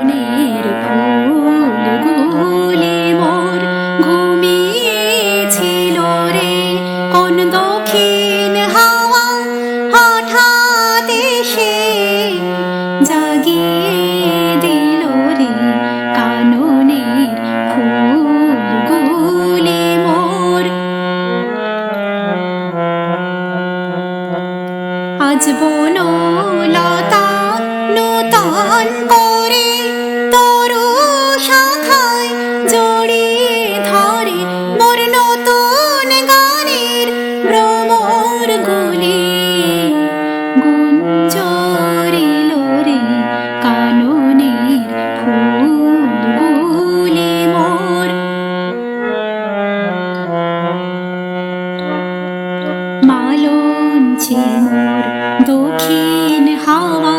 কাননের ফুলগুলি মোর ঘুমিয়েছিল রে, কোন দক্ষিণ হাওয়া হঠাৎ এসে জাগিয়ে দিল রে কাননের ফুলগুলি মোর। আজ বনলতা নূতন করে তরু শাখায় জড়িয়ে ধরে মোর নতুন গানের ভ্রমর গুলি, গুঞ্জরিল রে কাননের ফুলগুলি মোর। মালঞ্চে মোর দক্ষিণ হাওয়া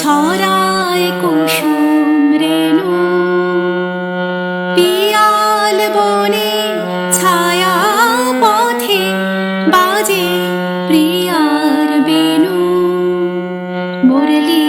ঝরায় কুসুম রেণু, পিয়াল বনে ছায়া পথে বাজে প্রিয়ার বেণু, মুরলী